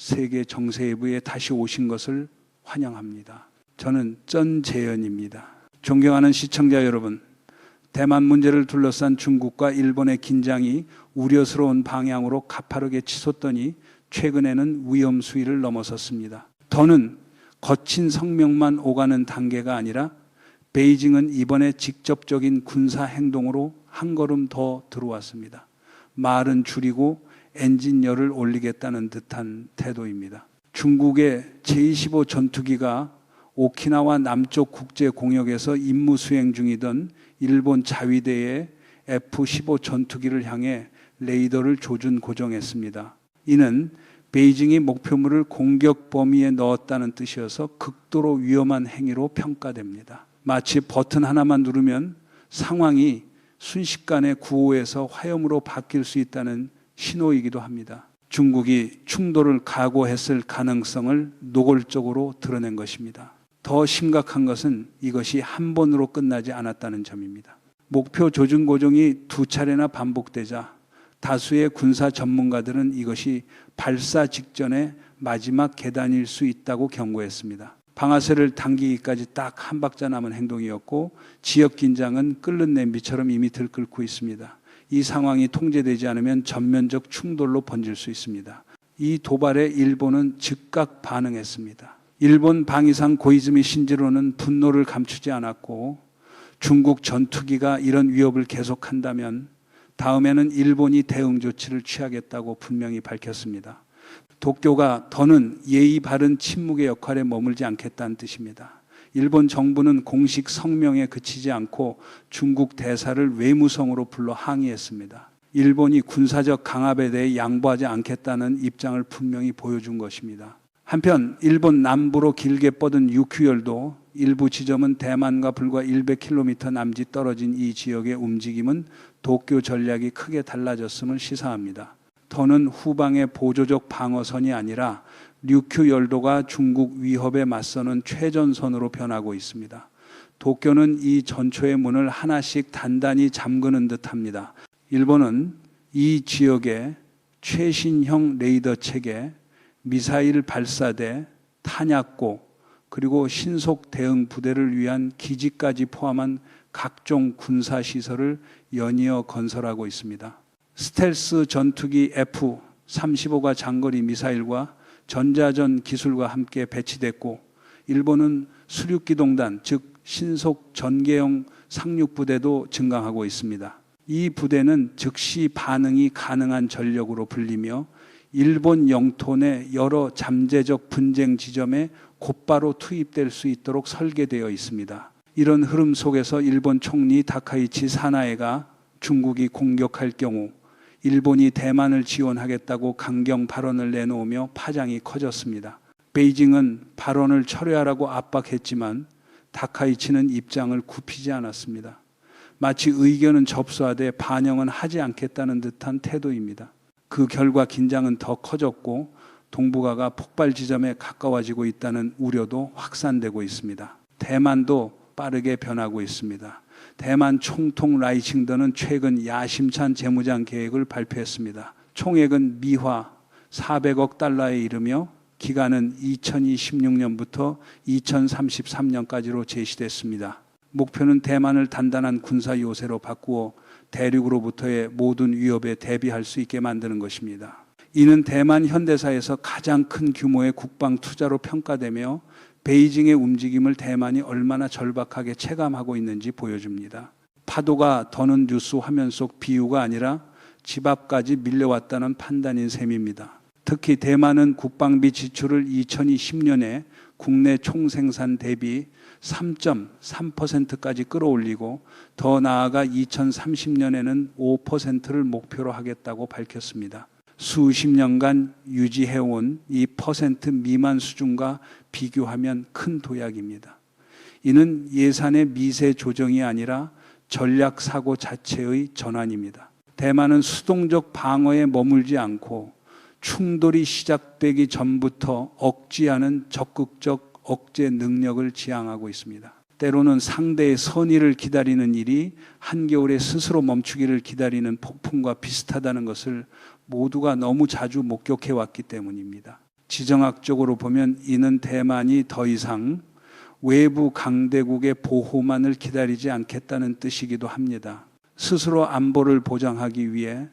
세계 정세회부에 다시 오신 것을 환영합니다. 저는 전재현입니다. 존경하는 시청자 여러분, 대만 문제를 둘러싼 중국과 일본의 긴장이 우려스러운 방향으로 가파르게 치솟더니 최근에는 위험 수위를 넘어섰습니다. 더는 거친 성명만 오가는 단계가 아니라 베이징은 이번에 직접적인 군사 행동으로 한 걸음 더 들어왔습니다. 말은 줄이고 엔진열을 올리겠다는 듯한 태도입니다. 중국의 제-25 전투기가 오키나와 남쪽 국제공역에서 임무 수행 중이던 일본 자위대의 F-15 전투기를 향해 레이더를 조준 고정했습니다. 이는 베이징이 목표물을 공격 범위에 넣었다는 뜻이어서 극도로 위험한 행위로 평가됩니다. 마치 버튼 하나만 누르면 상황이 순식간에 구호에서 화염으로 바뀔 수 있다는 신호이기도 합니다. 중국이 충돌을 각오했을 가능성을 노골적으로 드러낸 것입니다. 더 심각한 것은 이것이 한 번으로 끝나지 않았다는 점입니다. 목표 조준 고정이 2차례나 반복되자 다수의 군사 전문가들은 이것이 발사 직전의 마지막 계단일 수 있다고 경고했습니다. 방아쇠를 당기기까지 딱 한 박자 남은 행동이었고 지역 긴장은 끓는 냄비처럼 이미 들끓고 있습니다. 이 상황이 통제되지 않으면 전면적 충돌로 번질 수 있습니다. 이 도발에 일본은 즉각 반응했습니다. 일본 방위상 고이즈미 신지로는 분노를 감추지 않았고 중국 전투기가 이런 위협을 계속한다면 다음에는 일본이 대응 조치를 취하겠다고 분명히 밝혔습니다. 도쿄가 더는 예의 바른 침묵의 역할에 머물지 않겠다는 뜻입니다. 일본 정부는 공식 성명에 그치지 않고 중국 대사를 외무성으로 불러 항의했습니다. 일본이 군사적 강압에 대해 양보하지 않겠다는 입장을 분명히 보여준 것입니다. 한편 일본 남부로 길게 뻗은 유큐열도 일부 지점은 대만과 불과 100km 남짓 떨어진 이 지역의 움직임은 도쿄 전략이 크게 달라졌음을 시사합니다. 더는 후방의 보조적 방어선이 아니라 류큐열도가 중국 위협에 맞서는 최전선으로 변하고 있습니다. 도쿄는 이 전초의 문을 하나씩 단단히 잠그는 듯합니다. 일본은 이 지역의 최신형 레이더 체계, 미사일 발사대, 탄약고, 그리고 신속 대응 부대를 위한 기지까지 포함한 각종 군사시설을 연이어 건설하고 있습니다. 스텔스 전투기 F-35가 장거리 미사일과 전자전 기술과 함께 배치됐고 일본은 수륙기동단, 즉 신속 전개형 상륙부대도 증강하고 있습니다. 이 부대는 즉시 반응이 가능한 전력으로 불리며 일본 영토 내 여러 잠재적 분쟁 지점에 곧바로 투입될 수 있도록 설계되어 있습니다. 이런 흐름 속에서 일본 총리 다카이치 사나에가 중국이 공격할 경우 일본이 대만을 지원하겠다고 강경 발언을 내놓으며 파장이 커졌습니다. 베이징은 발언을 철회하라고 압박했지만 다카이치는 입장을 굽히지 않았습니다. 마치 의견은 접수하되 반영은 하지 않겠다는 듯한 태도입니다. 그 결과 긴장은 더 커졌고 동북아가 폭발 지점에 가까워지고 있다는 우려도 확산되고 있습니다. 대만도 빠르게 변하고 있습니다. 대만 총통 라이칭더는 최근 야심찬 재무장 계획을 발표했습니다. 총액은 미화 400억 달러에 이르며 기간은 2026년부터 2033년까지로 제시됐습니다. 목표는 대만을 단단한 군사 요새로 바꾸어 대륙으로부터의 모든 위협에 대비할 수 있게 만드는 것입니다. 이는 대만 현대사에서 가장 큰 규모의 국방 투자로 평가되며 베이징의 움직임을 대만이 얼마나 절박하게 체감하고 있는지 보여줍니다. 파도가 더는 뉴스 화면 속 비유가 아니라 집 앞까지 밀려왔다는 판단인 셈입니다. 특히 대만은 국방비 지출을 2020년에 국내 총생산 대비 3.3%까지 끌어올리고 더 나아가 2030년에는 5%를 목표로 하겠다고 밝혔습니다. 수십 년간 유지해온 이 퍼센트 미만 수준과 비교하면 큰 도약입니다. 이는 예산의 미세 조정이 아니라 전략 사고 자체의 전환입니다. 대만은 수동적 방어에 머물지 않고 충돌이 시작되기 전부터 억지하는 적극적 억제 능력을 지향하고 있습니다. 때로는 상대의 선의를 기다리는 일이 한겨울에 스스로 멈추기를 기다리는 폭풍과 비슷하다는 것을 모두가 너무 자주 목격해 왔기 때문입니다. 지정학적으로 보면 이는 대만이 더 이상 외부 강대국의 보호만을 기다리지 않겠다는 뜻이기도 합니다. 스스로 안보를 보장하기 위해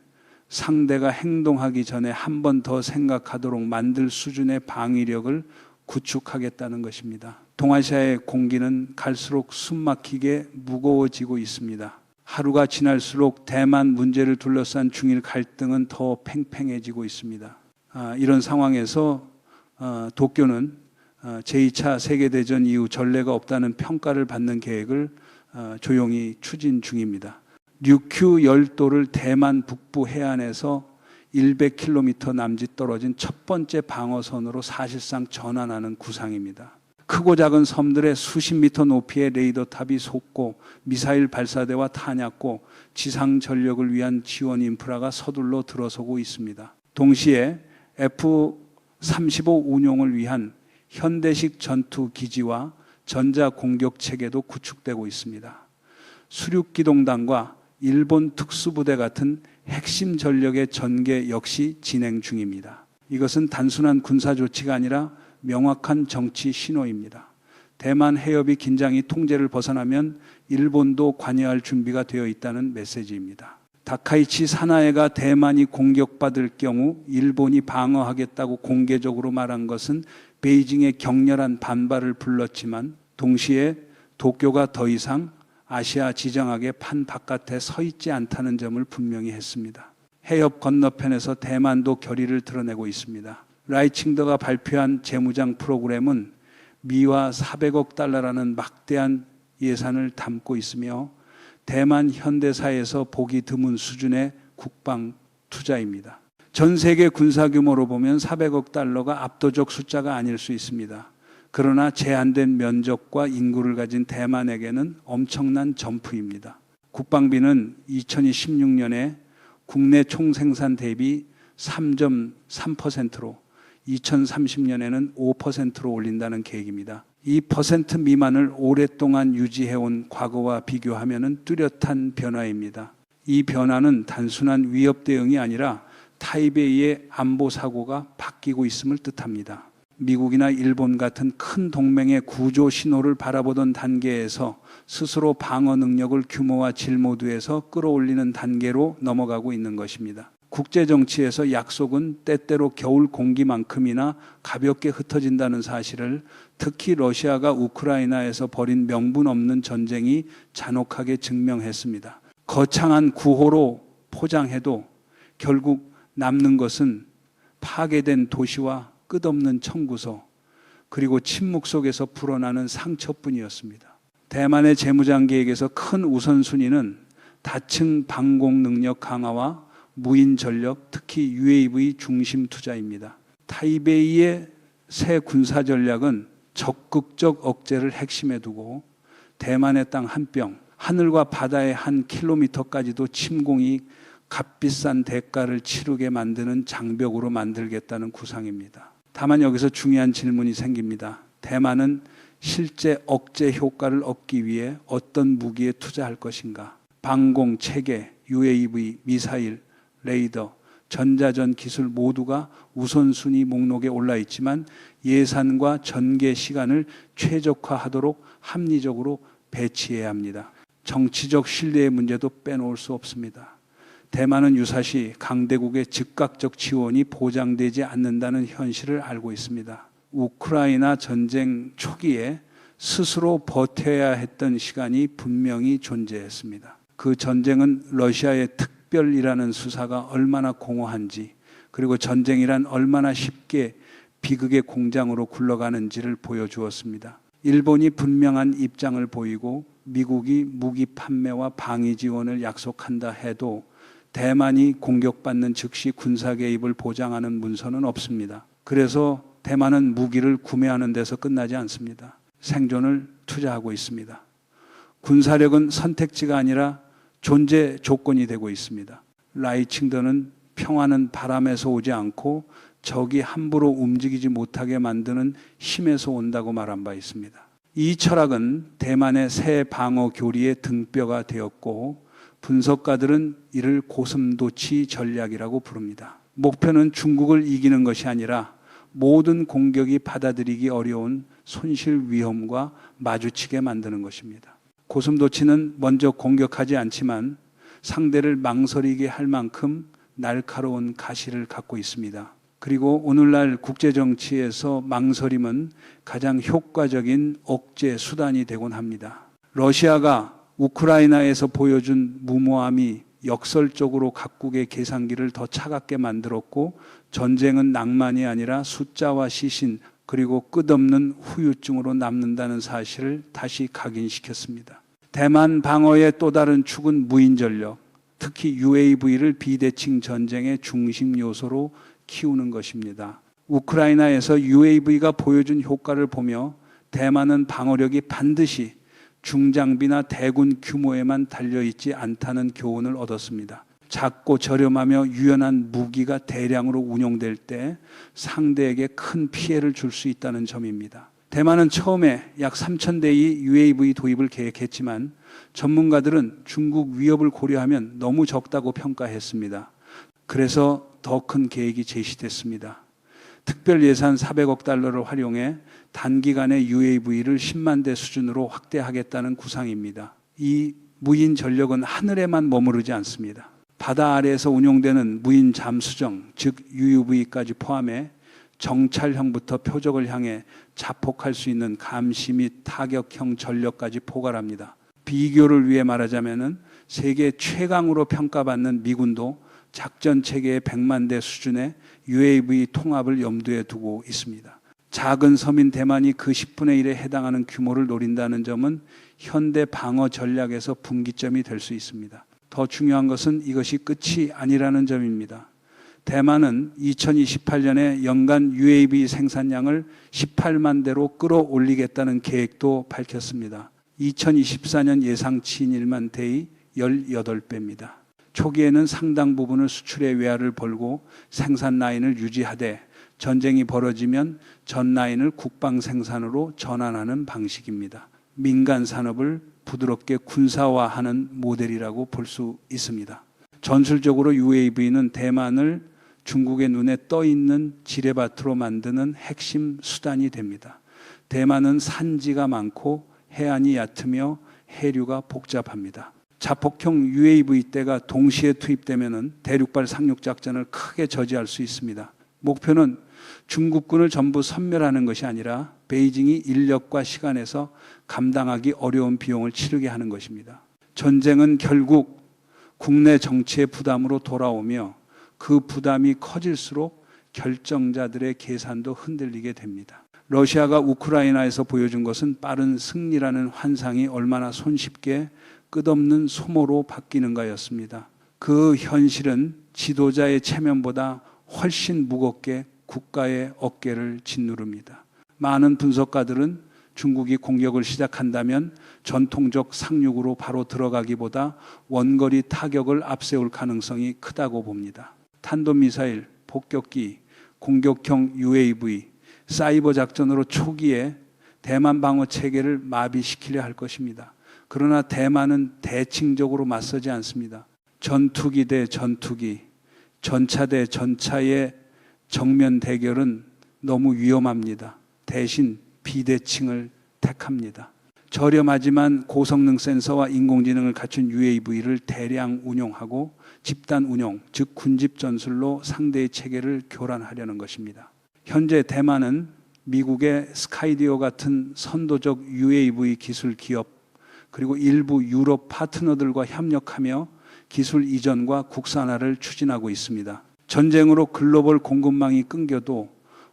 상대가 행동하기 전에 한 번 더 생각하도록 만들 수준의 방위력을 구축하겠다는 것입니다. 동아시아의 공기는 갈수록 숨막히게 무거워지고 있습니다. 하루가 지날수록 대만 문제를 둘러싼 중일 갈등은 더 팽팽해지고 있습니다. 이런 상황에서 도쿄는 제2차 세계대전 이후 전례가 없다는 평가를 받는 계획을 조용히 추진 중입니다. 류큐 열도를 대만 북부 해안에서 100km 남짓 떨어진 첫 번째 방어선으로 사실상 전환하는 구상입니다. 크고 작은 섬들의 수십 미터 높이의 레이더 탑이 솟고 미사일 발사대와 탄약고 지상 전력을 위한 지원 인프라가 서둘러 들어서고 있습니다. 동시에 F-35 운용을 위한 현대식 전투 기지와 전자 공격 체계도 구축되고 있습니다. 수륙기동단과 일본 특수부대 같은 핵심 전력의 전개 역시 진행 중입니다. 이것은 단순한 군사 조치가 아니라 명확한 정치 신호입니다. 대만 해협이 긴장이 통제를 벗어나면 일본도 관여할 준비가 되어 있다는 메시지입니다. 다카이치 사나에가 대만이 공격받을 경우 일본이 방어하겠다고 공개적으로 말한 것은 베이징의 격렬한 반발을 불렀지만 동시에 도쿄가 더 이상 아시아 지정학의 판 바깥에 서 있지 않다는 점을 분명히 했습니다. 해협 건너편에서 대만도 결의를 드러내고 있습니다. 라이칭더가 발표한 재무장 프로그램은 미화 400억 달러라는 막대한 예산을 담고 있으며 대만 현대사에서 보기 드문 수준의 국방 투자입니다. 전 세계 군사 규모로 보면 400억 달러가 압도적 숫자가 아닐 수 있습니다. 그러나 제한된 면적과 인구를 가진 대만에게는 엄청난 점프입니다. 국방비는 2016년에 국내 총생산 대비 3.3%로 2030년에는 5%로 올린다는 계획입니다. 이 퍼센트 미만을 오랫동안 유지해온 과거와 비교하면 뚜렷한 변화입니다. 이 변화는 단순한 위협 대응이 아니라 타이베이의 안보 사고가 바뀌고 있음을 뜻합니다. 미국이나 일본 같은 큰 동맹의 구조 신호를 바라보던 단계에서 스스로 방어 능력을 규모와 질 모두에서 끌어올리는 단계로 넘어가고 있는 것입니다. 국제 정치에서 약속은 때때로 겨울 공기만큼이나 가볍게 흩어진다는 사실을 특히 러시아가 우크라이나에서 벌인 명분 없는 전쟁이 잔혹하게 증명했습니다. 거창한 구호로 포장해도 결국 남는 것은 파괴된 도시와 끝없는 청구서 그리고 침묵 속에서 불어나는 상처뿐이었습니다. 대만의 재무장 계획에서 큰 우선순위는 다층 방공 능력 강화와 무인 전력, 특히 UAV 중심 투자입니다. 타이베이의 새 군사 전략은 적극적 억제를 핵심에 두고 대만의 땅 한 뼘, 하늘과 바다의 한 킬로미터까지도 침공이 값비싼 대가를 치르게 만드는 장벽으로 만들겠다는 구상입니다. 다만 여기서 중요한 질문이 생깁니다. 대만은 실제 억제 효과를 얻기 위해 어떤 무기에 투자할 것인가? 방공, 체계, UAV, 미사일, 레이더, 전자전 기술 모두가 우선순위 목록에 올라 있지만 예산과 전개 시간을 최적화하도록 합리적으로 배치해야 합니다. 정치적 신뢰의 문제도 빼놓을 수 없습니다. 대만은 유사시 강대국의 즉각적 지원이 보장되지 않는다는 현실을 알고 있습니다. 우크라이나 전쟁 초기에 스스로 버텨야 했던 시간이 분명히 존재했습니다. 그 전쟁은 러시아의 특별이라는 수사가 얼마나 공허한지 그리고 전쟁이란 얼마나 쉽게 비극의 공장으로 굴러가는지를 보여주었습니다. 일본이 분명한 입장을 보이고 미국이 무기 판매와 방위 지원을 약속한다 해도 대만이 공격받는 즉시 군사 개입을 보장하는 문서는 없습니다. 그래서 대만은 무기를 구매하는 데서 끝나지 않습니다. 생존을 투자하고 있습니다. 군사력은 선택지가 아니라 존재 조건이 되고 있습니다. 라이칭더는 평화는 바람에서 오지 않고 적이 함부로 움직이지 못하게 만드는 힘에서 온다고 말한 바 있습니다. 이 철학은 대만의 새 방어 교리의 등뼈가 되었고 분석가들은 이를 고슴도치 전략이라고 부릅니다. 목표는 중국을 이기는 것이 아니라 모든 공격이 받아들이기 어려운 손실 위험과 마주치게 만드는 것입니다. 고슴도치는 먼저 공격하지 않지만 상대를 망설이게 할 만큼 날카로운 가시를 갖고 있습니다. 그리고 오늘날 국제정치에서 망설임은 가장 효과적인 억제 수단이 되곤 합니다. 러시아가 우크라이나에서 보여준 무모함이 역설적으로 각국의 계산기를 더 차갑게 만들었고, 전쟁은 낭만이 아니라 숫자와 시신 그리고 끝없는 후유증으로 남는다는 사실을 다시 각인시켰습니다. 대만 방어의 또 다른 축은 무인 전력, 특히 UAV를 비대칭 전쟁의 중심 요소로 키우는 것입니다. 우크라이나에서 UAV가 보여준 효과를 보며 대만은 방어력이 반드시 중장비나 대군 규모에만 달려있지 않다는 교훈을 얻었습니다. 작고 저렴하며 유연한 무기가 대량으로 운용될 때 상대에게 큰 피해를 줄 수 있다는 점입니다. 대만은 처음에 약 3,000대의 UAV 도입을 계획했지만 전문가들은 중국 위협을 고려하면 너무 적다고 평가했습니다. 그래서 더 큰 계획이 제시됐습니다. 특별 예산 400억 달러를 활용해 단기간에 UAV를 10만 대 수준으로 확대하겠다는 구상입니다. 이 무인 전력은 하늘에만 머무르지 않습니다. 바다 아래에서 운용되는 무인 잠수정, 즉 UUV까지 포함해 정찰형부터 표적을 향해 자폭할 수 있는 감시 및 타격형 전력까지 포괄합니다. 비교를 위해 말하자면 세계 최강으로 평가받는 미군도 작전 체계의 100만 대 수준의 UAV 통합을 염두에 두고 있습니다. 작은 섬인 대만이 그 10분의 1에 해당하는 규모를 노린다는 점은 현대 방어 전략에서 분기점이 될 수 있습니다. 더 중요한 것은 이것이 끝이 아니라는 점입니다. 대만은 2028년에 연간 UAV 생산량을 18만 대로 끌어올리겠다는 계획도 밝혔습니다. 2024년 예상치인 1만 대의 18배입니다. 초기에는 상당 부분을 수출의 외화를 벌고 생산 라인을 유지하되 전쟁이 벌어지면 전 라인을 국방 생산으로 전환하는 방식입니다. 민간 산업을 부드럽게 군사화하는 모델이라고 볼 수 있습니다. 전술적으로 UAV는 대만을 중국의 눈에 떠 있는 지뢰밭으로 만드는 핵심 수단이 됩니다. 대만은 산지가 많고 해안이 얕으며 해류가 복잡합니다. 자폭형 UAV대가 동시에 투입되면 대륙발 상륙작전을 크게 저지할 수 있습니다. 목표는 중국군을 전부 섬멸하는 것이 아니라 베이징이 인력과 시간에서 감당하기 어려운 비용을 치르게 하는 것입니다. 전쟁은 결국 국내 정치의 부담으로 돌아오며 그 부담이 커질수록 결정자들의 계산도 흔들리게 됩니다. 러시아가 우크라이나에서 보여준 것은 빠른 승리라는 환상이 얼마나 손쉽게 끝없는 소모로 바뀌는가였습니다. 그 현실은 지도자의 체면보다 훨씬 무겁게 국가의 어깨를 짓누릅니다. 많은 분석가들은 중국이 공격을 시작한다면 전통적 상륙으로 바로 들어가기보다 원거리 타격을 앞세울 가능성이 크다고 봅니다. 탄도미사일, 폭격기, 공격형 UAV, 사이버 작전으로 초기에 대만 방어 체계를 마비시키려 할 것입니다. 그러나 대만은 대칭적으로 맞서지 않습니다. 전투기 대 전투기, 전차 대 전차의 정면 대결은 너무 위험합니다. 대신 비대칭을 택합니다. 저렴하지만 고성능 센서와 인공지능을 갖춘 UAV를 대량 운용하고 집단 운용, 즉 군집 전술로 상대의 체계를 교란하려는 것입니다. 현재 대만은 미국의 스카이디어 같은 선도적 UAV 기술 기업 그리고 일부 유럽 파트너들과 협력하며 기술 이전과 국산화를 추진하고 있습니다. 전쟁으로 글로벌 공급망이 끊겨도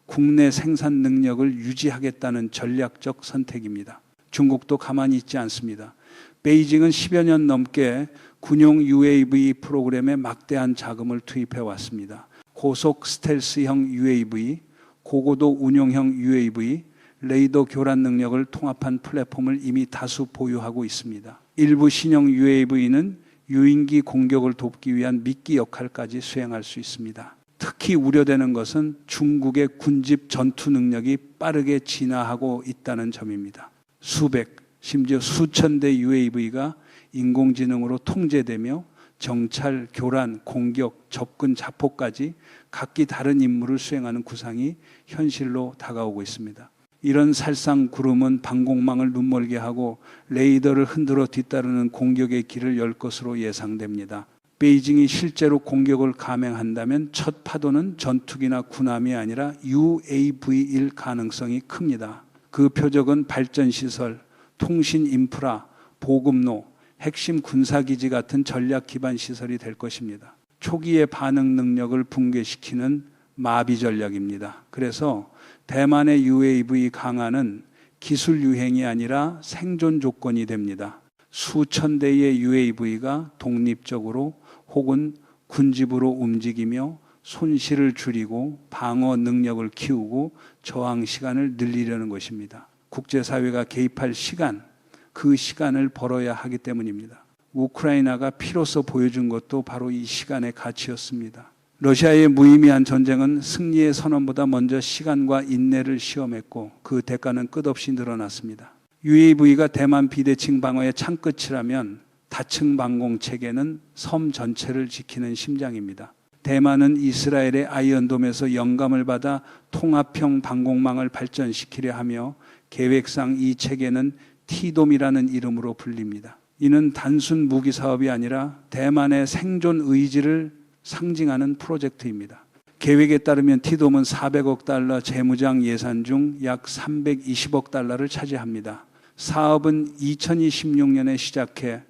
국내 생산 능력을 유지하겠다는 전략적 선택입니다. 중국도 가만히 있지 않습니다. 베이징은 10여 년 넘게 군용 UAV 프로그램에 막대한 자금을 투입해 왔습니다. 고속 스텔스형 UAV, 고고도 운용형 UAV, 레이더 교란 능력을 통합한 플랫폼을 이미 다수 보유하고 있습니다. 일부 신형 UAV는 유인기 공격을 돕기 위한 미끼 역할까지 수행할 수 있습니다. 특히 우려되는 것은 중국의 군집 전투 능력이 빠르게 진화하고 있다는 점입니다. 수백, 심지어 수천 대 UAV가 인공지능으로 통제되며 정찰, 교란, 공격, 접근, 자폭까지 각기 다른 임무를 수행하는 구상이 현실로 다가오고 있습니다. 이런 살상 구름은 방공망을 눈멀게 하고 레이더를 흔들어 뒤따르는 공격의 길을 열 것으로 예상됩니다. 베이징이 실제로 공격을 감행한다면 첫 파도는 전투기나 군함이 아니라 UAV일 가능성이 큽니다. 그 표적은 발전시설, 통신 인프라, 보급로, 핵심 군사기지 같은 전략 기반 시설이 될 것입니다. 초기의 반응 능력을 붕괴시키는 마비 전략입니다. 그래서 대만의 UAV 강화는 기술 유행이 아니라 생존 조건이 됩니다. 수천 대의 UAV가 독립적으로 혹은 군집으로 움직이며 손실을 줄이고 방어 능력을 키우고 저항 시간을 늘리려는 것입니다. 국제사회가 개입할 시간, 그 시간을 벌어야 하기 때문입니다. 우크라이나가 피로써 보여준 것도 바로 이 시간의 가치였습니다. 러시아의 무의미한 전쟁은 승리의 선언보다 먼저 시간과 인내를 시험했고 그 대가는 끝없이 늘어났습니다. UAV가 대만 비대칭 방어의 창끝이라면 다층 방공 체계는 섬 전체를 지키는 심장입니다. 대만은 이스라엘의 아이언돔에서 영감을 받아 통합형 방공망을 발전시키려 하며 계획상 이 체계는 T돔이라는 이름으로 불립니다. 이는 단순 무기 사업이 아니라 대만의 생존 의지를 상징하는 프로젝트입니다. 계획에 따르면 T돔은 400억 달러 재무장 예산 중 약 320억 달러를 차지합니다. 사업은 2026년에 시작해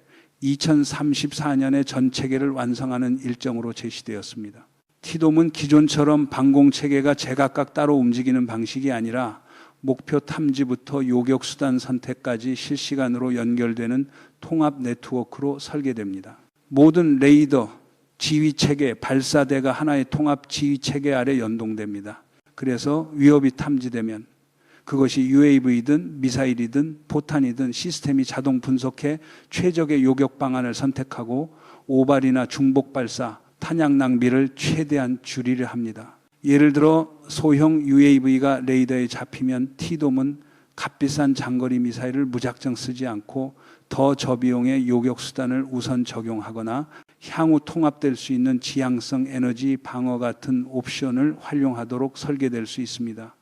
2034년에 전 체계를 완성하는 일정으로 제시되었습니다. T돔은 기존처럼 방공체계가 제각각 따로 움직이는 방식이 아니라 목표 탐지부터 요격수단 선택까지 실시간으로 연결되는 통합 네트워크로 설계됩니다. 모든 레이더, 지휘체계, 발사대가 하나의 통합 지휘체계 아래 연동됩니다. 그래서 위협이 탐지되면 그것이 UAV든 미사일이든 포탄이든 시스템이 자동 분석해 최적의 요격 방안을 선택하고 오발이나 중복 발사, 탄약 낭비를 최대한 줄이려 합니다. 예를 들어 소형 UAV가 레이더에 잡히면 T돔은 값비싼 장거리 미사일을 무작정 쓰지 않고 더 저비용의 요격 수단을 우선 적용하거나 향후 통합될 수 있는 지향성 에너지 방어 같은 옵션을 활용하도록 설계될 수 있습니다.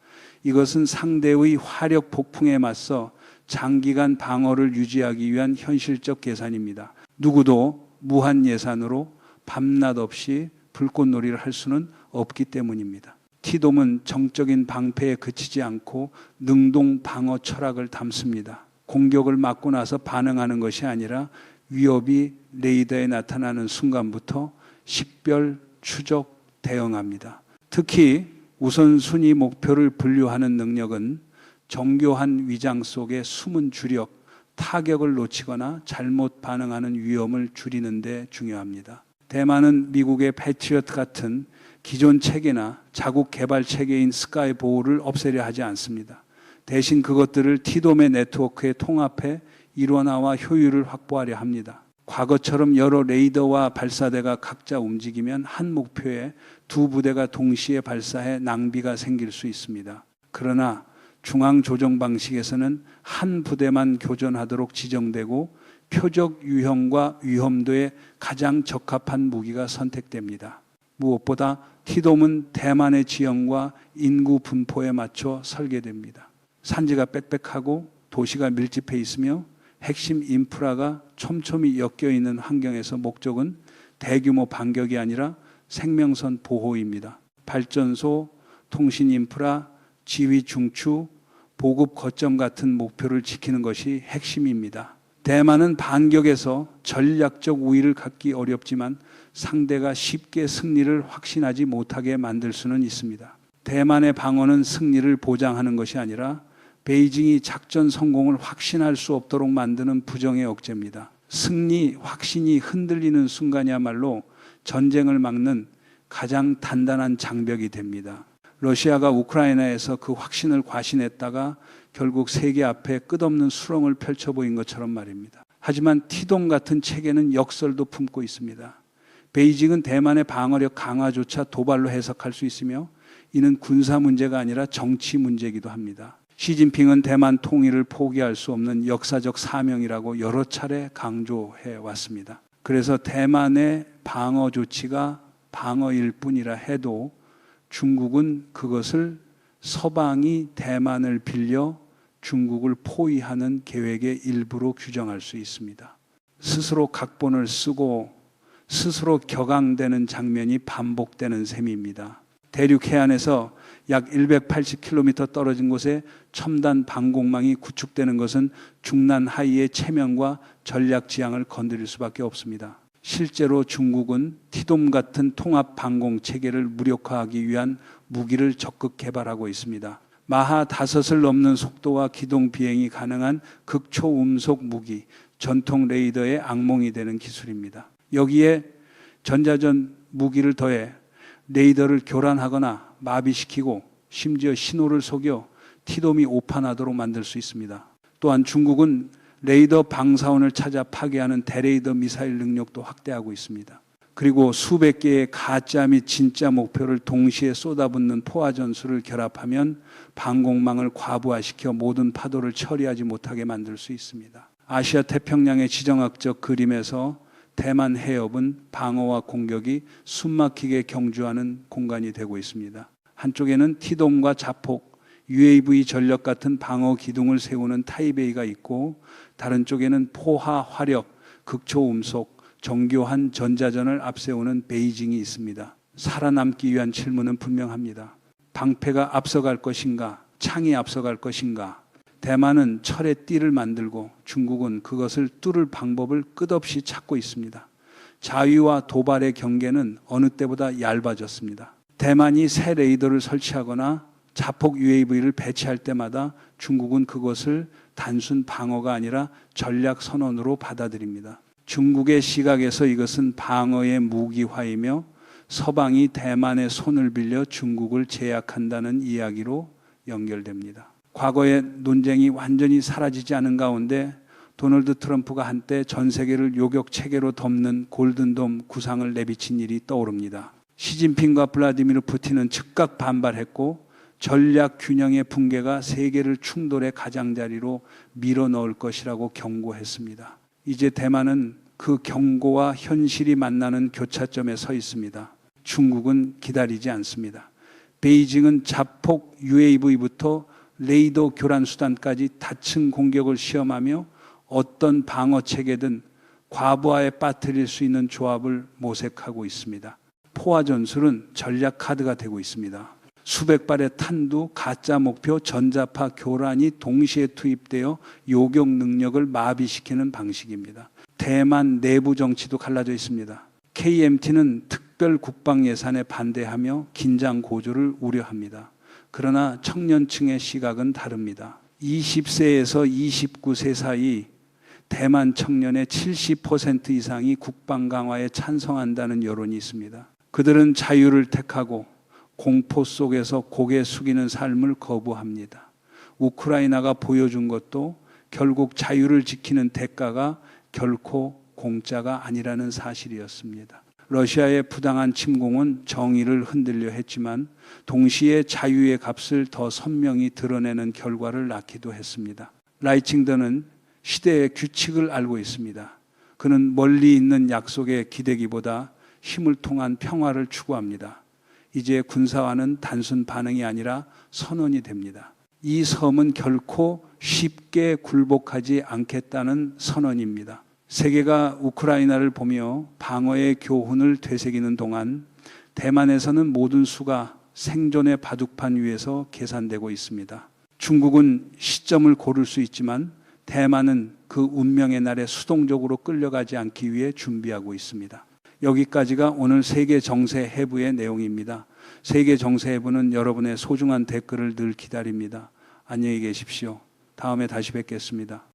이것은 상대의 화력 폭풍에 맞서 장기간 방어를 유지하기 위한 현실적 계산입니다. 누구도 무한 예산으로 밤낮 없이 불꽃놀이를 할 수는 없기 때문입니다. T돔은 정적인 방패에 그치지 않고 능동 방어 철학을 담습니다. 공격을 맞고 나서 반응하는 것이 아니라 위협이 레이더에 나타나는 순간부터 식별, 추적, 대응합니다. 특히 우선순위 목표를 분류하는 능력은 정교한 위장 속의 숨은 주력, 타격을 놓치거나 잘못 반응하는 위험을 줄이는 데 중요합니다. 대만은 미국의 패트리엇 같은 기존 체계나 자국 개발 체계인 스카이 보호를 없애려 하지 않습니다. 대신 그것들을 T돔의 네트워크에 통합해 일원화와 효율을 확보하려 합니다. 과거처럼 여러 레이더와 발사대가 각자 움직이면 한 목표에 두 부대가 동시에 발사해 낭비가 생길 수 있습니다. 그러나 중앙 조정 방식에서는 한 부대만 교전하도록 지정되고 표적 유형과 위험도에 가장 적합한 무기가 선택됩니다. 무엇보다 T돔은 대만의 지형과 인구 분포에 맞춰 설계됩니다. 산지가 빽빽하고 도시가 밀집해 있으며 핵심 인프라가 촘촘히 엮여 있는 환경에서 목적은 대규모 반격이 아니라 생명선 보호입니다. 발전소, 통신 인프라, 지휘 중추, 보급 거점 같은 목표를 지키는 것이 핵심입니다. 대만은 반격에서 전략적 우위를 갖기 어렵지만 상대가 쉽게 승리를 확신하지 못하게 만들 수는 있습니다. 대만의 방어는 승리를 보장하는 것이 아니라 베이징이 작전 성공을 확신할 수 없도록 만드는 부정의 억제입니다. 승리, 확신이 흔들리는 순간이야말로 전쟁을 막는 가장 단단한 장벽이 됩니다. 러시아가 우크라이나에서 그 확신을 과신했다가 결국 세계 앞에 끝없는 수렁을 펼쳐 보인 것처럼 말입니다. 하지만 T돔 같은 체계는 역설도 품고 있습니다. 베이징은 대만의 방어력 강화조차 도발로 해석할 수 있으며 이는 군사 문제가 아니라 정치 문제이기도 합니다. 시진핑은 대만 통일을 포기할 수 없는 역사적 사명이라고 여러 차례 강조해 왔습니다. 그래서 대만의 방어 조치가 방어일 뿐이라 해도 중국은 그것을 서방이 대만을 빌려 중국을 포위하는 계획의 일부로 규정할 수 있습니다. 스스로 각본을 쓰고 스스로 격앙되는 장면이 반복되는 셈입니다. 대륙 해안에서 약 180km 떨어진 곳에 첨단 방공망이 구축되는 것은 중난 하이의 체면과 전략 지향을 건드릴 수밖에 없습니다. 실제로 중국은 티돔 같은 통합 방공 체계를 무력화하기 위한 무기를 적극 개발하고 있습니다. 마하 5을 넘는 속도와 기동 비행이 가능한 극초음속 무기, 전통 레이더의 악몽이 되는 기술입니다. 여기에 전자전 무기를 더해 레이더를 교란하거나 마비시키고 심지어 신호를 속여 티돔이 오판하도록 만들 수 있습니다. 또한 중국은 레이더 방사원을 찾아 파괴하는 대레이더 미사일 능력도 확대하고 있습니다. 그리고 수백 개의 가짜 및 진짜 목표를 동시에 쏟아붓는 포화 전술을 결합하면 방공망을 과부하시켜 모든 파도를 처리하지 못하게 만들 수 있습니다. 아시아 태평양의 지정학적 그림에서 대만 해협은 방어와 공격이 숨막히게 경주하는 공간이 되고 있습니다. 한쪽에는 티돔과 자폭, UAV 전력 같은 방어 기둥을 세우는 타이베이가 있고 다른 쪽에는 포화, 화력, 극초음속, 정교한 전자전을 앞세우는 베이징이 있습니다. 살아남기 위한 질문은 분명합니다. 방패가 앞서갈 것인가? 창이 앞서갈 것인가? 대만은 철의 띠를 만들고 중국은 그것을 뚫을 방법을 끝없이 찾고 있습니다. 자위와 도발의 경계는 어느 때보다 얇아졌습니다. 대만이 새 레이더를 설치하거나 자폭 UAV를 배치할 때마다 중국은 그것을 단순 방어가 아니라 전략 선언으로 받아들입니다. 중국의 시각에서 이것은 방어의 무기화이며 서방이 대만의 손을 빌려 중국을 제약한다는 이야기로 연결됩니다. 과거의 논쟁이 완전히 사라지지 않은 가운데 도널드 트럼프가 한때 전 세계를 요격 체계로 덮는 골든돔 구상을 내비친 일이 떠오릅니다. 시진핑과 블라디미르 푸틴은 즉각 반발했고 전략 균형의 붕괴가 세계를 충돌의 가장자리로 밀어넣을 것이라고 경고했습니다. 이제 대만은 그 경고와 현실이 만나는 교차점에 서 있습니다. 중국은 기다리지 않습니다. 베이징은 자폭 UAV부터 레이더 교란 수단까지 다층 공격을 시험하며 어떤 방어 체계든 과부하에 빠뜨릴 수 있는 조합을 모색하고 있습니다. 포화 전술은 전략 카드가 되고 있습니다. 수백 발의 탄두, 가짜 목표, 전자파 교란이 동시에 투입되어 요격 능력을 마비시키는 방식입니다. 대만 내부 정치도 갈라져 있습니다. KMT는 특별 국방 예산에 반대하며 긴장 고조를 우려합니다. 그러나 청년층의 시각은 다릅니다. 20세에서 29세 사이 대만 청년의 70% 이상이 국방 강화에 찬성한다는 여론이 있습니다. 그들은 자유를 택하고 공포 속에서 고개 숙이는 삶을 거부합니다. 우크라이나가 보여준 것도 결국 자유를 지키는 대가가 결코 공짜가 아니라는 사실이었습니다. 러시아의 부당한 침공은 정의를 흔들려 했지만 동시에 자유의 값을 더 선명히 드러내는 결과를 낳기도 했습니다. 라이칭더는 시대의 규칙을 알고 있습니다. 그는 멀리 있는 약속에 기대기보다 힘을 통한 평화를 추구합니다. 이제 군사화는 단순 반응이 아니라 선언이 됩니다. 이 섬은 결코 쉽게 굴복하지 않겠다는 선언입니다. 세계가 우크라이나를 보며 방어의 교훈을 되새기는 동안 대만에서는 모든 수가 생존의 바둑판 위에서 계산되고 있습니다. 중국은 시점을 고를 수 있지만 대만은 그 운명의 날에 수동적으로 끌려가지 않기 위해 준비하고 있습니다. 여기까지가 오늘 세계 정세 해부의 내용입니다. 세계 정세 해부는 여러분의 소중한 댓글을 늘 기다립니다. 안녕히 계십시오. 다음에 다시 뵙겠습니다.